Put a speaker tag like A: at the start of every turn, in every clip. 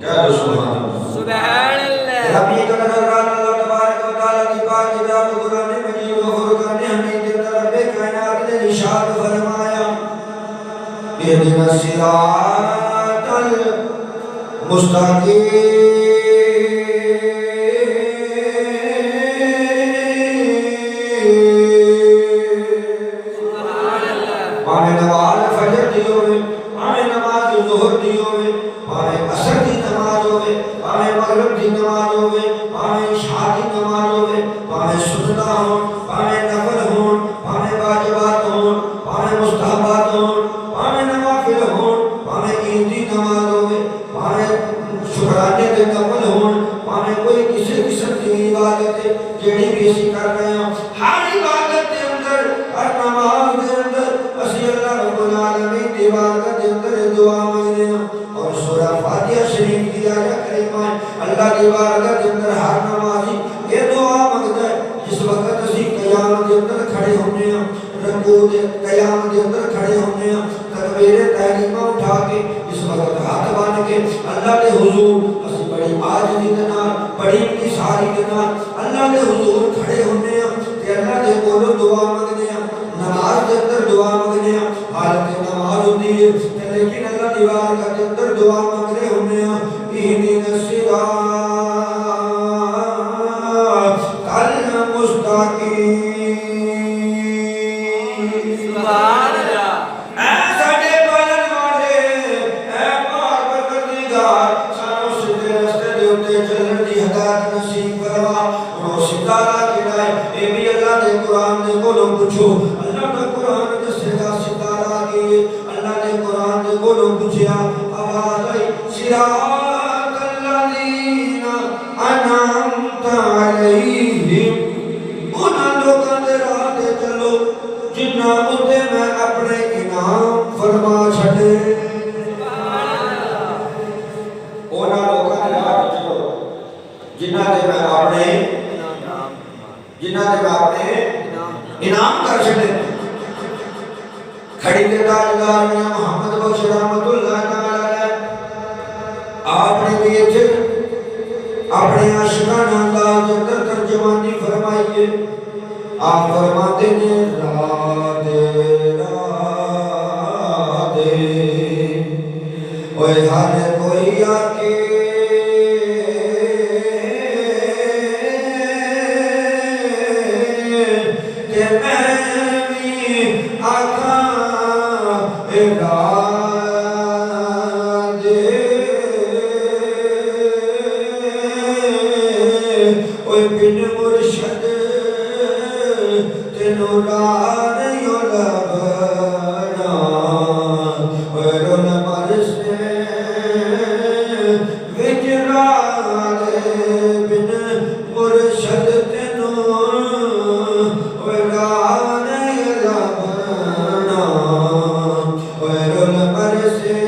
A: سبحان اللہ
B: ربی کا نظران اللہ تبارک و تعالیٰ کی پاک کتاب قرآن مجید و فرقان حمید کے اندر رب کائنات نے ارشاد فرمایا اہدنا الصراط المستقیم پانے نماز فجر دیو میں پانے نماز ظہر دیو میں پانے عصر دی نماز ہوئے پانے مغرب دی نماز ہوئے پانے عشاء دی نماز ہوئے پانے سنتہ ہون پانے نفل ہون پانے واجبات ہون پانے مستحبات ہون پانے نوافل ہون پانے عید دی نماز ہوئے پانے شکرانے دے نفل ہون پانے کوئی کسی قسم کی عبادت ہے جیڑی بھی اسی کر رہے ہیں ہر عبادت دے اندر ہر نماز دے اندر اسی اللہ رب العالمین دی عبادت دے اندر دعا مانگنے ہیں اور سورہ فاتحہ شریف کی آیہ کریمہ اللہ کی بارگاہ کے اندر ہر نمازی یہ دعا مانگتا ہے جس وقت اسی قیام کے اندر کھڑے ہونے ہیں رکوع دے قیام کے اندر کھڑے ہونے ہیں تکبیر تحریمہ اٹھا کے اس وقت ہاتھ بان کے اللہ کے حضور اسی بڑی عاجزی کے نال بڑی انکساری کے نال اللہ کے حضور کھڑے ہونے ہیں کہ اللہ کے کولوں دعا مانگنے ہیں نماز کے اندر دعا مانگنے ہیں حالت نماز ہوتی ہے لیکن اللہ کی بارگاہ کے اندر دعا مانگنے ہونے ہیں اہدنا الصراط المستقیم
A: سبحان اللہ
B: اے ساڈے پالن والے اے پاک پروردگار سانو سیدھے رستے دے اوتے چلن دی ہدایت نصیب فرما اور سیدھا راہ دکھائے اے بھی اللہ دے قرآن دے کولوں پوچھو اللہ کا قرآن دسے گا سیدھا راہ کی اللہ دے قرآن دے کولوں پوچھیا آواز آئی صراط الذین انعمت علیہم انہاں لوکاں دے راہ تے چلو جنہاں اُتے میں اپنے انعام فرما چھڑے انہاں لوکاں دے راہ تے چلو جنہاں دے میں اپنے انعام کر چھڑے کھڑی کے تاجدار میں محمد بخش رحمت اللہ تعالی آپ نے بھی تھے اپنے عاشقانہ انداز کے اندر ترجمانی فرمائیے آپ فرماتے ہیں رات اوے ہر کوئی آکے کہ میں بھی آکھاں اوے بن مرشد تینوں راہ نہیں لبنا اوے رول مرسے وچ راہ بن مرشد تینوں اوے راہ نہیں لبنا اوے رول مرسے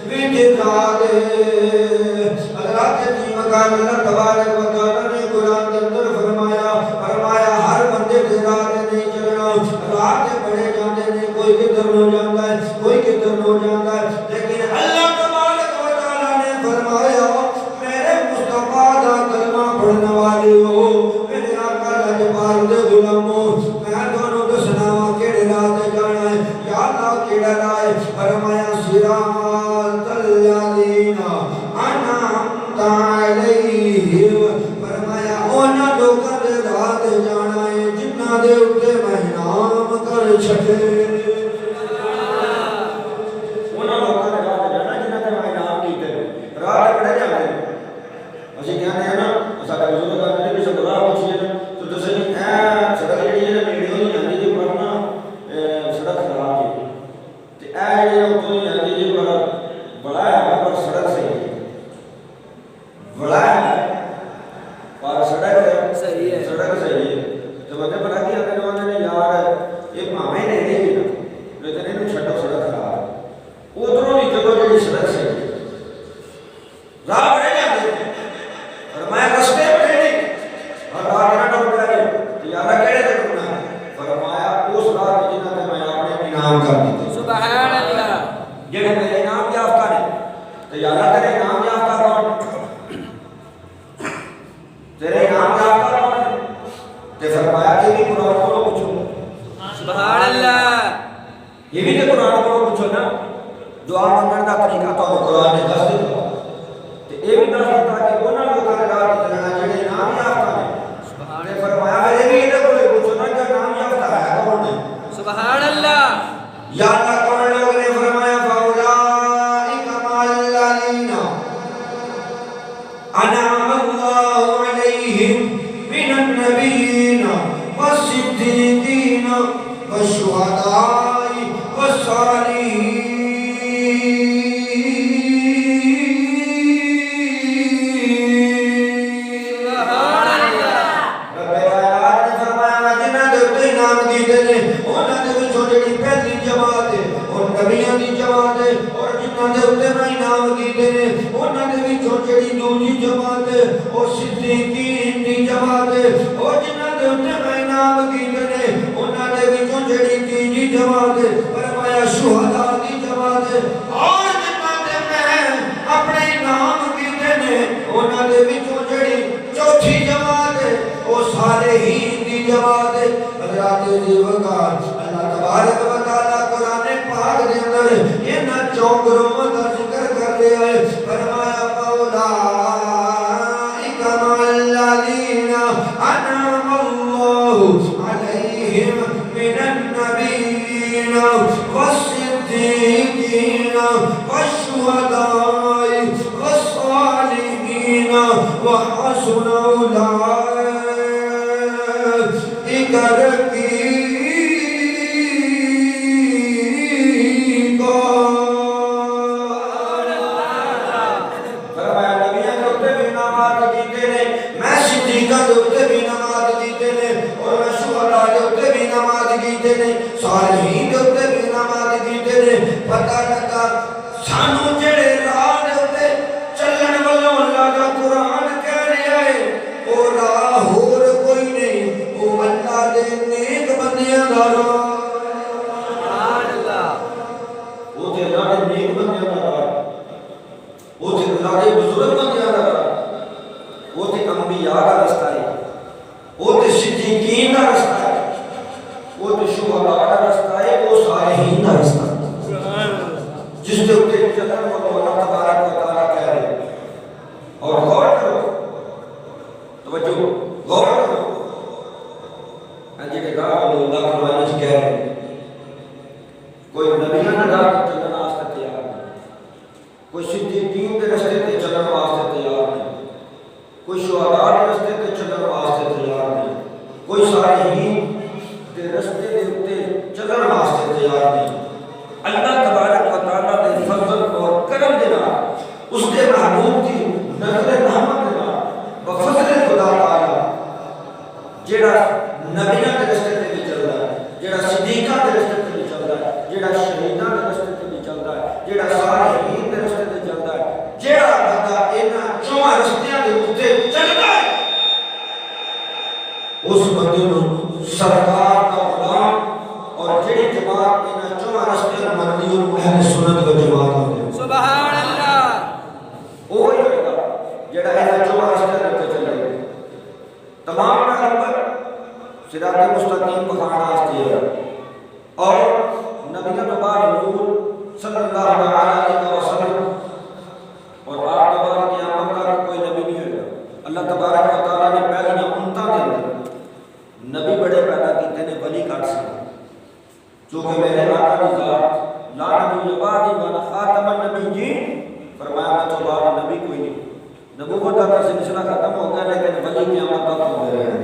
B: وچ راہ اللہ کے جی مقام اللہ تبارک و تعالیٰ نے قرآن کے اندر فرمایا ہر بندے کے راہ نہیں چلنا راہ کے بڑے جاندے نہیں کوئی کدھر ہو جاتا ہے کوئی کدھر ہو جاتا ہے لیکن اللہ تبارک و تعالیٰ نے فرمایا میرے مصطفیٰ دا کلمہ پڑھنے والے ہو میرے آقا لاجپال دے غلامو میں دونوں دسنا وا کیڑے راہ تے جانا ہے یا اللہ کیڑا راہ ہے فرمایا صراط الذین انعمت علیہم فرمایا اونا لوگاں دے راہ تے جانا ہے جنہاں دے اوتے میں انعام کر چھڈے اونا لوگاں دے راہ تے جانا جنہاں تے میں انعام کیتے راہ بڑے جاندے اسی کہنے ہیں نا ساڈا بزرگ کہندے کہ سب راہ پوچھیے تو تسیں اے سڑک جڑی ہے ویڈیو نہیں جاندی جی پر نا سڑک خراب ہے تے اے جڑا اوتھوں جاندی جی پر بڑا ہے پر سڑک صحیح ہے بڑا ہے پر سڑک
A: صحیح ہے
B: تو میں نے پڑھا کہ اگر انہوں نے یار یہ ماں ہی نہیں ہے لیکن انہوں چھٹا سڑک خراب ادھروں نہیں چلو جی سڑک صحیح ہے راہ بڑے جاتے ہیں اور میں رستے بڑے نہیں اور راہ نہ ڈوب جائے یارہ کہڑے تھے ڈوبنا فرمایا اس راہ کی جنہ میں اپنے انعام کر دیتے
A: سبحان اللہ
B: جڑے میرے انعام یافتہ نے تو یارہ تیرے نام یافتہ کون؟ تیرے نام یافتہ کون؟ تے فرمایا کہ بھی قرآن کو پوچھو.
A: سبحان اللہ.
B: یہ بھی تے قرآن کو پوچھو نا. دعا منگن دا طریقہ تو قرآن نے دس دیتا. تے اے بھی دس دیتا کہ انہاں لوکاں دے نال چلنا جڑے نام یافتہ نے. تے فرمایا اے بھی تے کوئی پوچھو نا کہ نام یافتہ ہے کون ہے.
A: سبحان اللہ.
B: یا اللہ کون لوگ نے فرمایا فاولائک مع الذین انعم اللہ علیہم من النبیین والصدیقین والشہداء والصالحین.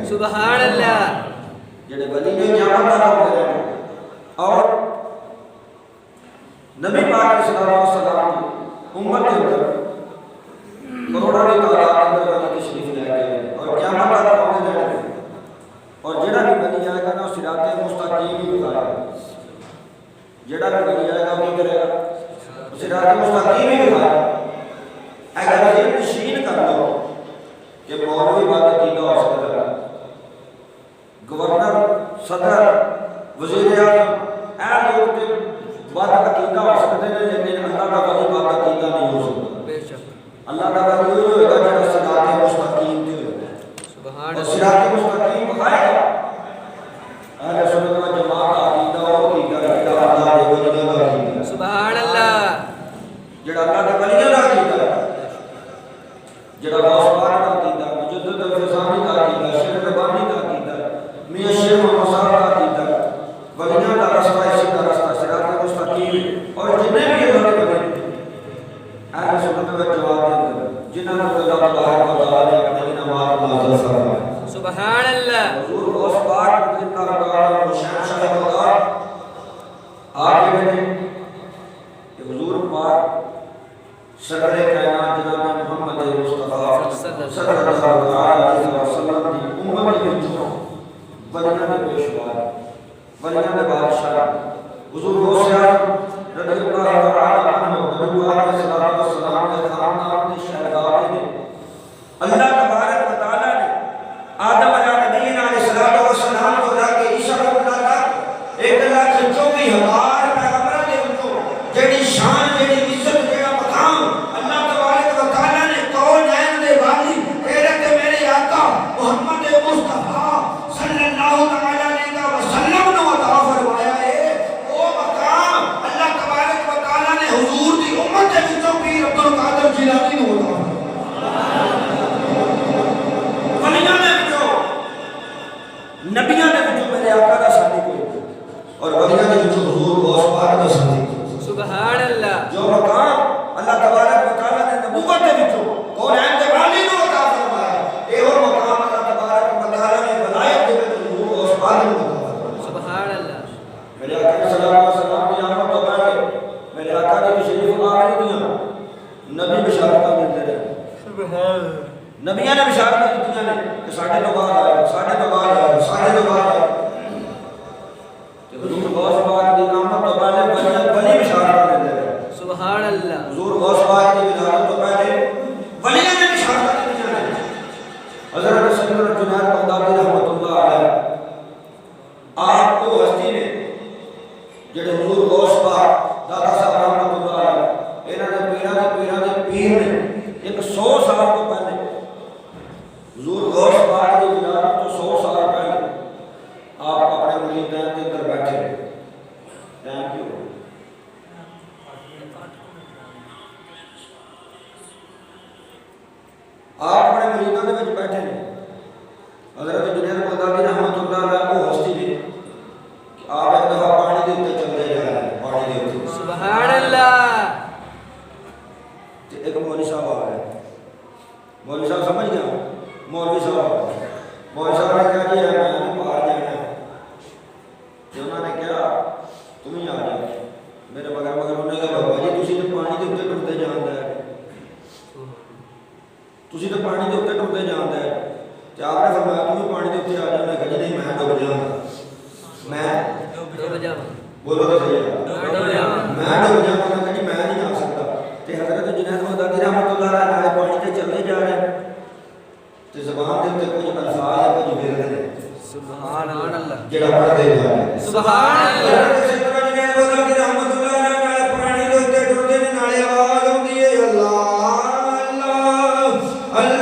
A: سبحان اللہ.
B: جڑے ولی نے قیامت تک ہوتے رہے. اور نبی پاک صلی اللہ علیہ وسلم کی امت کے اندر کروڑوں کی تعداد کے اندر تشریف لے گئے اور قیامت تک ہوتے رہے. اور جڑا بھی ولی آئے گا نا صراط مستقیم ہی بتائے گا. جڑا بھی ولی آئے گا وہ کرے گا صراط مستقیم ہی بتائے گا. اگر یہ نشین کر دو کہ مولوی بات عقیدہ ہو سکتا ہے، گورنر، صدر، وزیر اعظم اے لوگ بات عقیدہ ہو سکتے ہیں، لیکن اللہ کا ولی بات عقیدہ نہیں ہو سکتا. اللہ کا ولی وہی ہوئے گا جب صراط مستقیم تے ہوئے
A: سبحان
B: اور
A: اللہ
B: صراط مستقیم بخائے گا اہل سنت و جماعت عقیدہ ہو کی کرتا اللہ دے ولی دا عقیدہ
A: سبحان اللہ
B: جڑا اللہ دے ولی دا عقیدہ جڑا غوث پاک دا عقیدہ مجدد الفسانی دا عقیدہ شیخ ربانی دا عقیدہ میاں شیخ مصعب دا عقیدہ ولیاں دا رستہ اسی دا رستہ صراط مستقیم اور جتنے بھی اللہ کے ولی اہل سنت و جماعت جنہوں نے اللہ تبارک و تعالی نے اپنے انعامات نازل فرمائے
A: سبحان اللہ
B: حضور غوث پاک رضی اللہ تعالی عنہ شہنشاہ خدا آگے بڑھے کہ حضور پاک صدر کائنات جناب محمد مصطفیٰ صلی اللہ علیہ وسلم کی امت کے وچوں ولیاں نے پیشوا ولیاں نے بادشاہ حضور غوث اعظم رضی اللہ تعالی عنہ نبی علیہ الصلوۃ والسلام کے خاندان کے شہزادے نے اللہ تبارک و تعالی نے آدم علیہ نبی علیہ الصلوۃ والسلام کو لا کے عیسیٰ ابن اللہ 1,24,000 پیغمبراں دے وچوں جڑی شان جڑی عزت جڑا مقام اللہ تبارک و تعالی نے کونین دے والی حضرت میرے آقا محمد مصطفیٰ صلی اللہ تعالی علیہ وسلم نے عطا فرمایا ہے وہ مقام اللہ تبارک و تعالی نے حضور دی امت دے وچوں پیر عبد القادر جیلانی نے عطا ولیاں دے وچوں نبیاں دے وچوں میرے آقا دا صادق ہوئے اور ولیاں دے وچوں حضور غوث پاک دا صادق
A: سبحان اللہ
B: جو مقام اللہ تبارک و تعالی نے نبوت دے وچوں کونین دے والی نو عطا فرمایا اے وہ مقام اللہ تبارک و تعالی نے ولایت دے وچ حضور غوث پاک نے عطا فرمایا
A: سبحان اللہ
B: میرے آقا صلی اللہ علیہ وسلم کی آمد تو پہلے میرے آقا کی تشریف آوری دیاں نبی بشارتاں دیندے رہے
A: سبحان
B: نبیاں نے بشارتاں دتیاں نے کہ ساڈے تو بعد آئے گا ساڈے تو بعد آئے گا ساڈے تو بعد آئے گا کہ حضور غوث پاک دی آمد تو پہلے ولی بشارتاں دیندے رہے
A: سبحان اللہ
B: حضور غوث پاک کی ولادت تو پہلے ولیاں نے بشارتاں دتیاں نے حضرت سیدنا جنید بغدادی رحمۃ اللہ علیہ آپ کو ہستی نے جڑے حضور غوث پاک داتا صاحب رحمۃ اللہ علیہ انہاں دے پیراں دے پیر نے 100 سال تو پہلے حضور غوث پاک دی ولادت تو 100 سال پہلے آپ اپنے مریداں کے اندر بیٹھے تھینک یو آپ اپنے مریداں دے وچ بیٹھے نے حضرت جنید بغدادی رحمۃ اللہ علیہ وہ ہستی نے کہ آپ ایک دفعہ پانی دے اوپر چلتے جا رہے ہیں پانی دے اوپر
A: سبحان اللہ
B: تے ایک مولوی صاحب آ رہے ہیں مولوی صاحب سمجھ گیا مولوی صاحب مولوی صاحب نے کہا جی میں نے باہر جانا ہے تے انہوں نے کہا تم ہی آ جاؤ میرے مگر انہوں نے کہا بابا جی تسی تے پانی دے اوپر ٹرتے جاندا ہے تسی تے پانی دے اوپر ٹرتے جاندا ہے تے آپ نے فرمایا تم بھی پانی دے اوپر آ جاؤ میں کہا جی نہیں میں ڈوب جاؤں گا میں
A: ڈوب جاواں
B: بولو تو صحیح ہے
A: ڈوب جاواں
B: میں ڈوب جاواں میں کہا جی میں نہیں آ سکتا تے حضرت جنید بغدادی رحمۃ اللہ علیہ پانی تے چلے جا رہے ہیں تے زبان دے اوپر کچھ الفاظ ہے کچھ ورد ہے
A: سبحان اللہ
B: جڑا پڑھتے جا رہے ہیں
A: سبحان اللہ
B: حضرت سیدنا جنید بغدادی رحمۃ اللہ علیہ پانی دے اوپر ٹرتے نے نالے آواز آندی ہے اللہ اللہ اللہ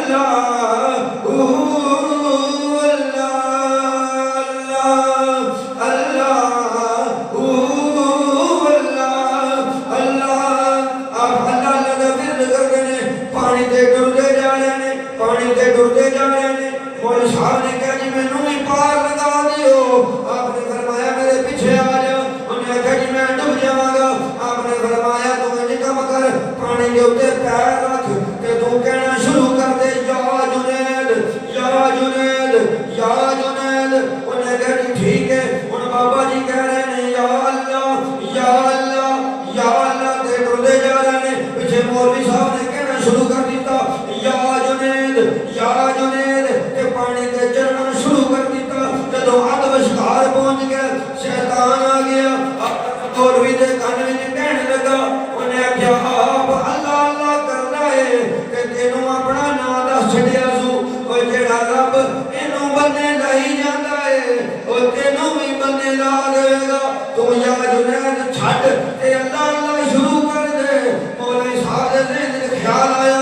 B: خیال آیا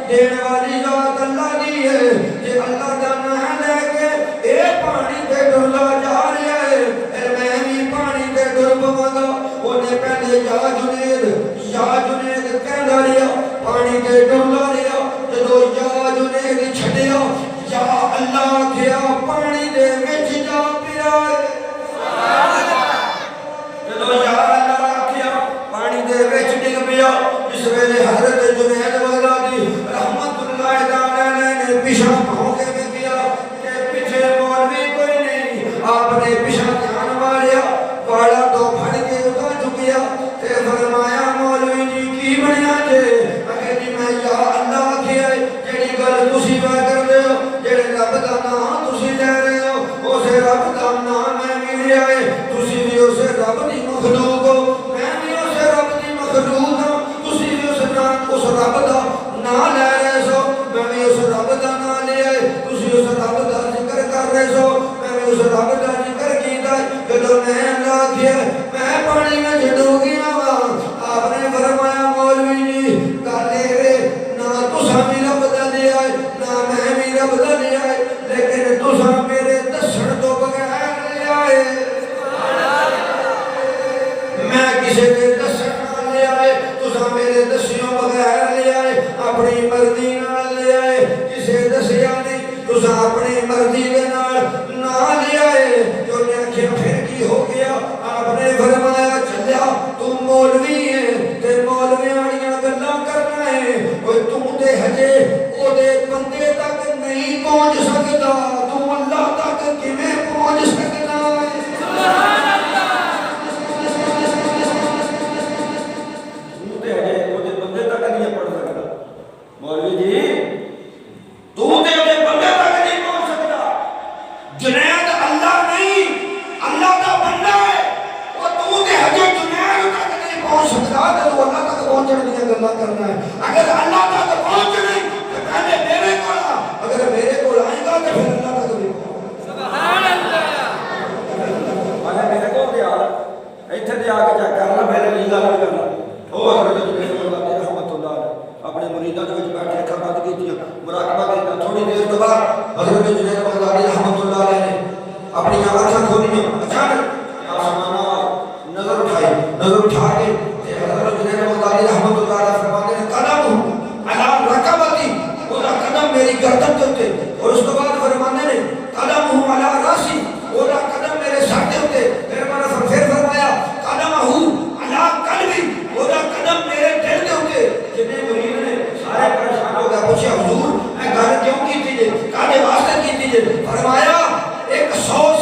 B: دین والی ذات اللہ دی ہے جے اللہ دا نام لے کے اے پانی تے ڈولا جا رہا ہے اے میں بھی پانی تے ڈول پواں گا اونے پہلے یا جنید کہندا رہیا پانی تے ڈولا رہیا جدو یا جنید چھڈیا یا اللہ کیا پانی دے وچ جا پیا جدو یا اللہ کیا پانی دے وچ ڈگ پیا اس ویلے حضرت جنید بغدادی رحمت اللہ تعالی نے پیچھے بھاؤ کے کیا کہ پیچھے مولوی کوئی نہیں آپ نے پیچھے دھیان ماریا والا تو پھڑ کے اٹھا چکیا تے فرمایا مولوی جی کی بنیا جے اگر جی میں یا اللہ کیا جیڑی گل تسی پہ کر دے ہو جیڑے رب دا نام تسی لے رہے ہو اسے رب دا نام میں بھی لے آئے تسی بھی اسے رب دی مخلوق ہو میں بھی اسے رب دی مخلوق ہوں تسی بھی اس رب دا نام لے رہے سو میں بھی اس رب دا نام لے آئے تسی اس رب دا ذکر کر رہے سو میں بھی اس رب دا ذکر کیتا ہے جدو میں اللہ کیا میں پانی میں جڑو گیا ہوں آپ نے فرمایا مولوی جی گالے رے نہ تسا بھی رب دا لے آئے نہ میں بھی رب دا لے آئے لیکن تسا میرے دسن تو بغیر لے آئے میں کسی کے دسن نہ لے آئے تسا میرے دسیوں بغیر لے آئے اپنی مرضی نال لے آئے کسی دسیا نہیں تسا اپنی مرضی کے نال نہ لے آئے جو نے آنکھیں پھر کی ہو گیا آپ نے فرمایا چلیا تم مولوی ہے تے مولوی آڑیاں گلاں کرنا ہے اوے تم تے ہجے او دے بندے تک نہیں پہنچ سکتا تم اللہ تک کیویں پہنچ سکتا ہے سبحان اللہ تم تے ہجے او دے بندے تک نہیں پہنچ سکتا مولوی جی تم تے او دے بندے تک نہیں پہنچ سکتا جنید اللہ نہیں اللہ دا بندہ ہے وہ تو تے ہجے جنید تک نہیں پہنچ سکتا تو اللہ تک پہنچنے دی گلاں کرنا ہے اگر اللہ تک پہنچ نہیں تو پہلے میرے کول آ اگر میرے کول آئے گا تو پھر اللہ تک بھی سبحان اللہ اگر میرے کول تے آ ایتھے تے آ کے جا کرنا میرے لیے گل کرنا او حضرت جنید اللہ رحمت اللہ اپنے مریداں دے وچ بیٹھے اکھاں بند کیتیاں مراقبہ کیتا تھوڑی دیر کے بعد حضرت جنید بغدادی رحمت اللہ علیہ نے اپنی آنکھاں کھولیاں اچانک آسمان نظر اٹھائی نظر اٹھا کے حضرت جنید بغدادی رحمت اللہ علیہ فرماتے ہیں قدم علی رکبتی وہ قدم میری گردن کے اوپر اور اس کے بعد فرمانے نے قدم علی راسی وہ قدم میرے سر کے اوپر پھر فرمایا قدم علی قلبی وہ قدم میرے دل کے اوپر جتنے مرید نے سارے پریشان ہو گئے پوچھا حضور میں گل کیوں کی تھی کاہدے واسطے کی تھی فرمایا 100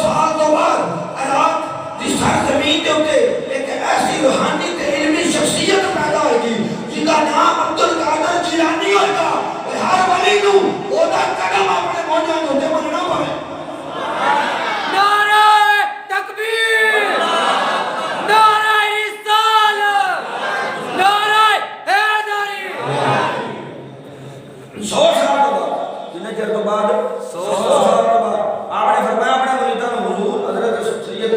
B: سال تو بعد عراق کی سرزمین کے اوپر ایک ایسی روحانی تے علمی شخصیت پیدا ہوئے گی جن کا نام عبدالقادر جیلانی ہوگا ہر ولی نو وہ دا قدم اپنے موجہ ہوتے مننا پڑے
A: نعرہ تکبیر نعرہ رسالت نعرہ حیدری
B: 100 سال کے بعد جنہیں چر تو بعد 100 سال کے بعد آپ نے فرمایا اپنے مریدان حضور حضرت سید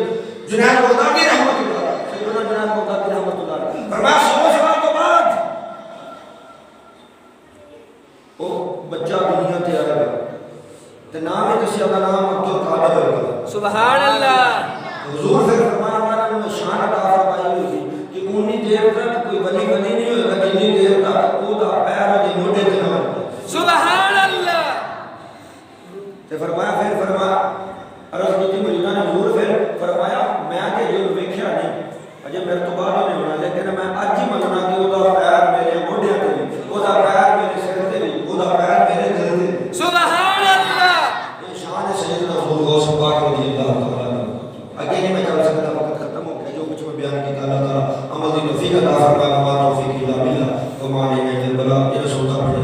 B: جنید بغدادی رحمت اللہ سیدنا جنید بغدادی رحمت اللہ فرمایا 100 سال کے بعد وہ بچہ دنیا تے آئے گا تے نام ہے کسی کا نام عبدالقادر ہوگا
A: سبحان اللہ
B: حضور پھر فرمایا ہمارا نے شان عطا فرمائی ہوئی کہ انی دیر تک کوئی ولی نہیں ہوگا جتنی دیر تک وہ دا پیر دے موڈے تے نہ ہوگا
A: سبحان اللہ
B: تے فرمایا پھر فرمایا عرض کی مریداں نے حضور پھر فرمایا میں تے جو ویکھیا نہیں اجے میرے تو بعد نہیں ہونا لیکن میں اج ہی مننا کہ وہ دا پیر میرے موڈے تے بھی وہ دا پیر میرے سر تے بھی وہ دا پیر میرے دل تے
A: سبحان اللہ
B: یہ شان ہے سیدنا رسول غوث پاک رضی اللہ تعالی عنہ اگے نہیں میں چل سکتا وقت ختم ہو گیا جو کچھ میں بیان کیا اللہ تعالی عمل دی توفیق عطا فرمائے ہمارا توفیق الا بالله وما علينا الا البلاغ یہ رسول کا پڑھے